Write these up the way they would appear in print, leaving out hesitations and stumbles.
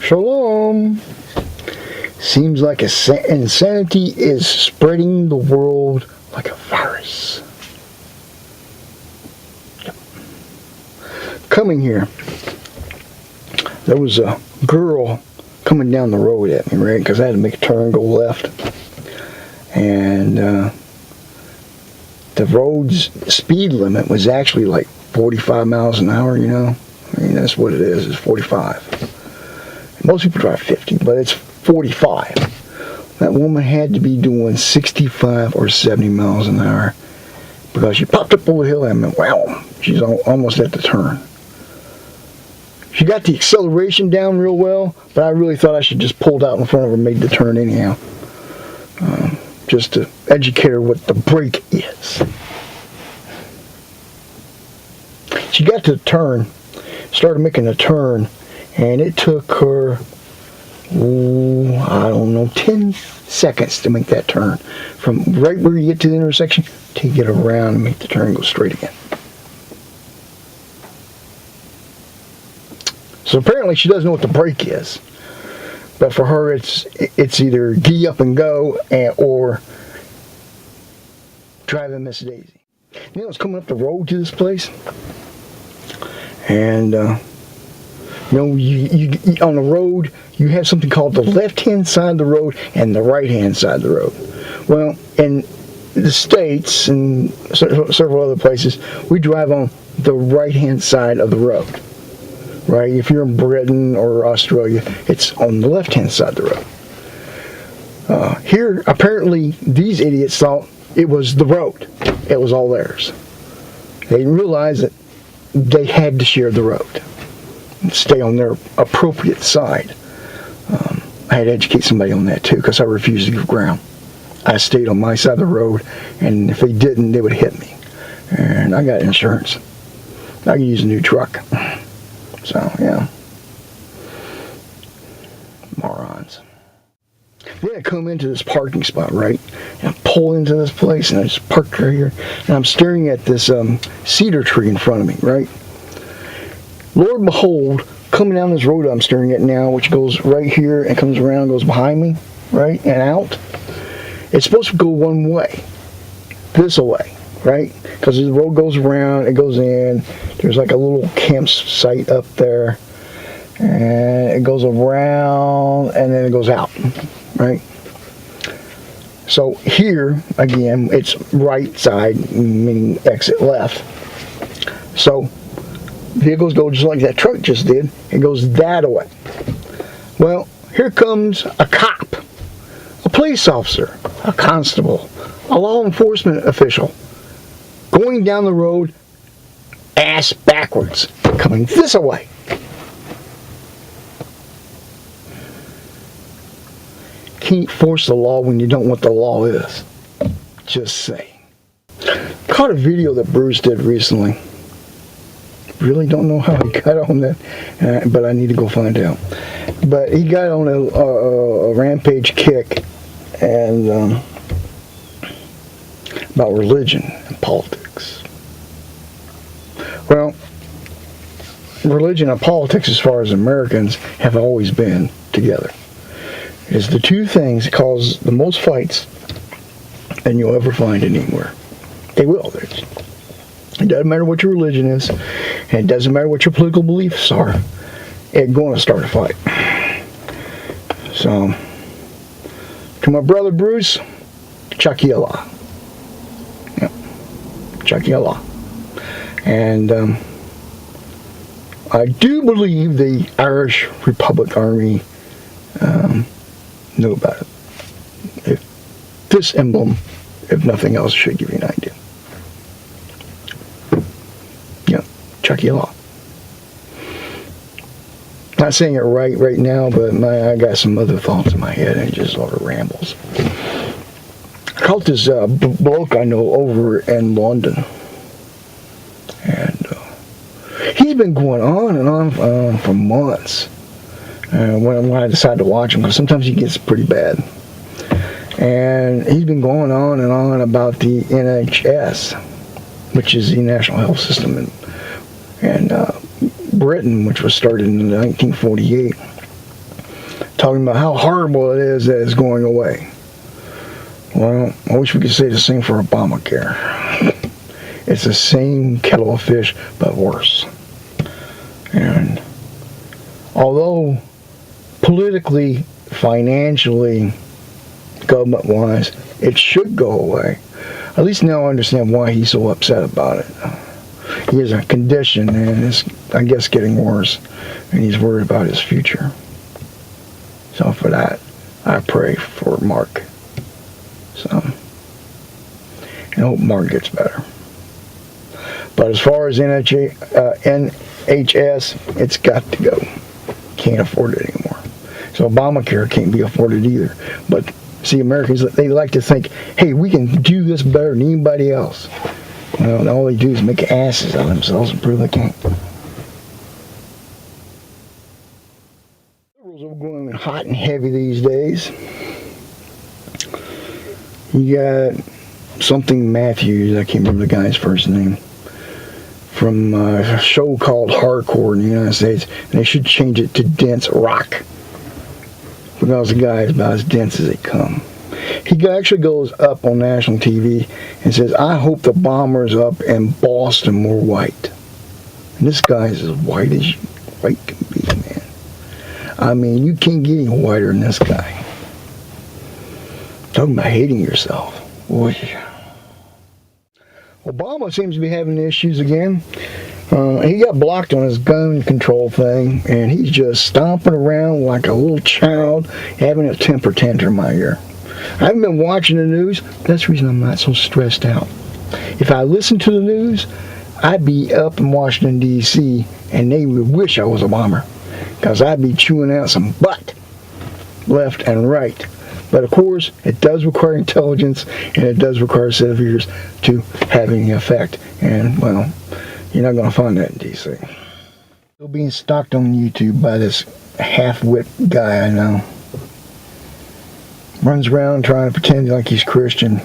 Shalom. Seems like insanity is spreading the world like a virus. Yep. Coming here, there was a girl coming down the road at me, right? Because I had to make a turn, go left. And the road's speed limit was actually like 45 miles an hour, you know? I mean, that's what it is, it's 45. Most people drive 50, but it's 45. That woman had to be doing 65 or 70 miles an hour because she popped up over the hill and went, wow, she's almost at the turn. She got the acceleration down real well, but I really thought I should just pulled out in front of her and made the turn anyhow. Just to educate her what the brake is. She got to the turn, started making a turn, and it took her, I don't know, 10 seconds to make that turn. From right where you get to the intersection to get around and make the turn and go straight again. So apparently she doesn't know what the brake is. But for her, it's either gee up and go or driving Miss Daisy. You know, I was coming up the road to this place. And, you know, you on the road, you have something called the left-hand side of the road and the right-hand side of the road. Well, in the States and several other places, we drive on the right-hand side of the road. Right? If you're in Britain or Australia, it's on the left-hand side of the road. Here, apparently, these idiots thought it was the road. It was all theirs. They didn't realize that they had to share the road. Stay on their appropriate side. I had to educate somebody on that too, because I refused to give ground. I stayed on my side of the road, and if they didn't, they would hit me. And I got insurance. I could use a new truck. So, yeah. Morons. Then I come into this parking spot, right? And I pull into this place, and I just park right here. And I'm staring at this cedar tree in front of me, right? Lord behold, coming down this road I'm staring at now, which goes right here and comes around and goes behind me, right, and out. It's supposed to go one way, this way, right? Because the road goes around, it goes in. There's like a little campsite up there, and it goes around, and then it goes out, right? So here, again, it's right side, meaning exit left. So vehicles go just like that truck just did. It goes that way. Well, here comes a cop, a police officer, a constable, a law enforcement official, going down the road, ass backwards, coming this way. Can't force the law when you don't know what the law is. Just saying. Caught a video that Bruce did recently. Really don't know how he got on that, but I need to go find out. But he got on a rampage kick and about religion and politics. Well, religion and politics, as far as Americans, have always been together. It's the two things that cause the most fights than you'll ever find anywhere. They will. It doesn't matter what your religion is, and it doesn't matter what your political beliefs are. It's going to start a fight. So, to my brother Bruce, Chucky Allah. Yep, Chucky Allah. And I do believe the Irish Republic Army knew about it. If this emblem, if nothing else, should give you an idea. Yep, Chucky Allah. Not saying it right now, but I got some other thoughts in my head and it just sort of rambles. I caught this bloke I know over in London. And he's been going on and on for months. When I decide to watch him, because sometimes he gets pretty bad. And he's been going on and on about the NHS, which is the National Health System in Britain, which was started in 1948. talking about how horrible it is that it's going away. Well, I wish we could say the same for Obamacare. It's the same kettle of fish, but worse. And although politically, financially, government-wise, it should go away, at least now I understand why he's so upset about it. He has a condition, and it's, I guess, getting worse, and he's worried about his future. So for that, I pray for Mark. So, and I hope Mark gets better. But as far as NHS, it's got to go. Can't afford it anymore. So Obamacare can't be afforded either. But see, Americans, they like to think, hey, we can do this better than anybody else. Well, all they do is make asses out of themselves and prove they can't. Liberals are going hot and heavy these days. You got something Matthews, I can't remember the guy's first name, from a show called Hardcore in the United States. And they should change it to Dense Rock, because the guy is about as dense as they come. He actually goes up on national TV and says, I hope the bombers up in Boston were white. And this guy is as white as white can be, man. I mean, you can't get any whiter than this guy. Talking about hating yourself. Boy. Obama seems to be having issues again. He got blocked on his gun control thing, and he's just stomping around like a little child having a temper tantrum out here. I haven't been watching the news. That's the reason I'm not so stressed out. If I listened to the news, I'd be up in Washington, D.C., and they would wish I was a bomber, because I'd be chewing out some butt left and right. But of course, it does require intelligence, and it does require a set of ears to have any effect. And, well, you're not going to find that in D.C. Still being stalked on YouTube by this half-wit guy I know. Runs around trying to pretend like he's Christian,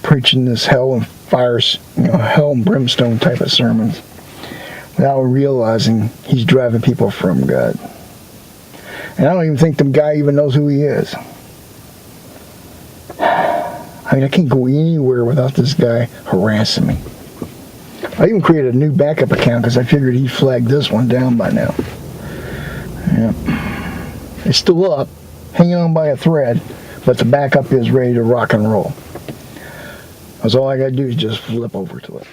preaching this hell and fire, hell and brimstone type of sermons, without realizing he's driving people from God. And I don't even think the guy even knows who he is. I mean, I can't go anywhere without this guy harassing me. I even created a new backup account because I figured he flagged this one down by now. Yeah. It's still up, hanging on by a thread, but the backup is ready to rock and roll. That's all I gotta do is just flip over to it.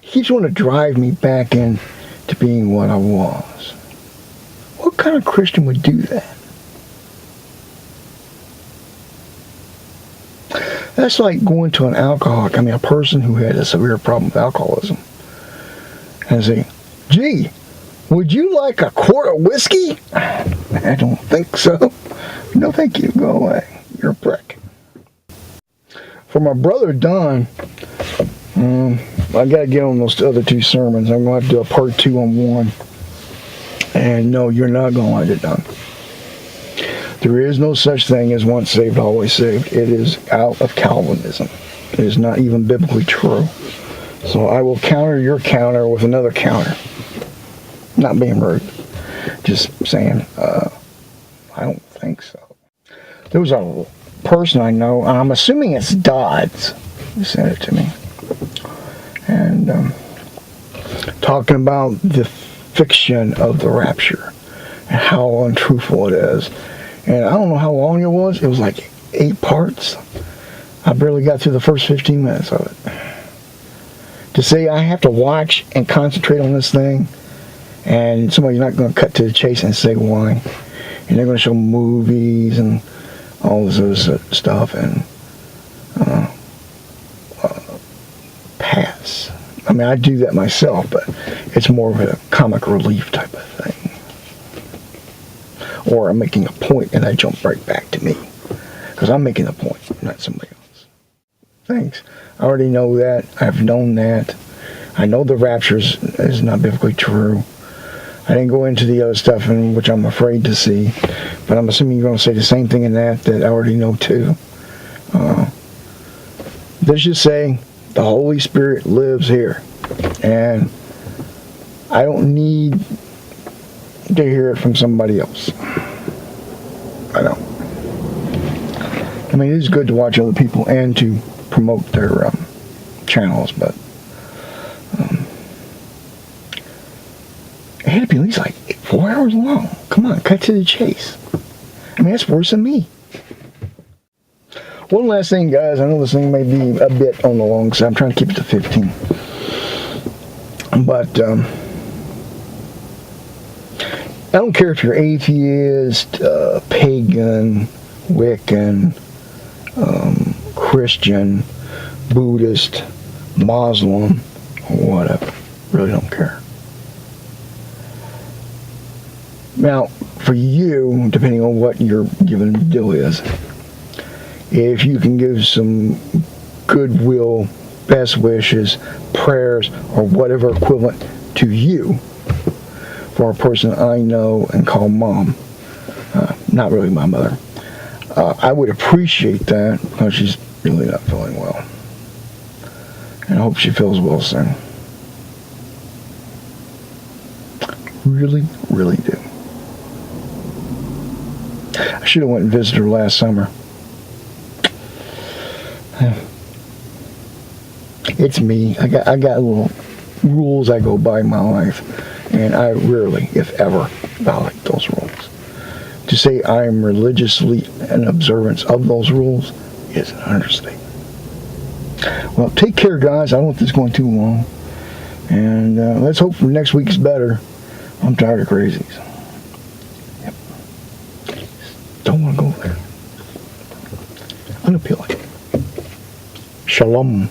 He keeps wanting to drive me back in to being what I was. What kind of Christian would do that? That's like going to an alcoholic, a person who had a severe problem with alcoholism, and say, gee, would you like a quart of whiskey? I don't think so. No, thank you. Go away. You're a prick. For my brother Don, I got to get on those other two sermons. I'm going to have to do a part 2 on one. And no, you're not going to like it, Don. There is no such thing as once saved, always saved. It is out of Calvinism. It is not even biblically true. So I will counter your counter with another counter. Not being rude. Just saying, I don't think so. There was a person I know, I'm assuming it's Dodds, who sent it to me. And talking about the fiction of the rapture and how untruthful it is. And I don't know how long it was. It was like 8 parts. I barely got through the first 15 minutes of it. To say I have to watch and concentrate on this thing, and somebody's not going to cut to the chase and say why. And they're going to show movies and all this other stuff and pass. I mean, I do that myself, but it's more of a comic relief type of thing. Or I'm making a point and I jump right back to me. Because I'm making a point, not somebody else. Thanks. I already know that. I've known that. I know the rapture is not biblically true. I didn't go into the other stuff in which I'm afraid to see. But I'm assuming you're going to say the same thing in that I already know too. Let's just say the Holy Spirit lives here. And I don't need to hear it from somebody else. I don't. I mean, it is good to watch other people and to promote their channels, but it had to be at least like 4 hours long. Come on, cut to the chase. I mean, that's worse than me. One last thing, guys. I know this thing may be a bit on the long side. I'm trying to keep it to 15. But I don't care if you're atheist, pagan, Wiccan, Christian, Buddhist, Muslim, or whatever. Really don't care. Now, for you, depending on what your given deal is, if you can give some goodwill, best wishes, prayers, or whatever equivalent to you for a person I know and call mom, not really my mother, I would appreciate that because she's really not feeling well. And I hope she feels well soon. Really, really do. I should have went and visited her last summer. It's me. I got little rules I go by in my life, and I rarely, if ever, violate those rules. To say I am religiously in observance of those rules is an understatement. Well, take care, guys. I don't want this going too long, and let's hope for next week's better. I'm tired of crazies. Yep. Don't want to go there. Unappealing. Shalom.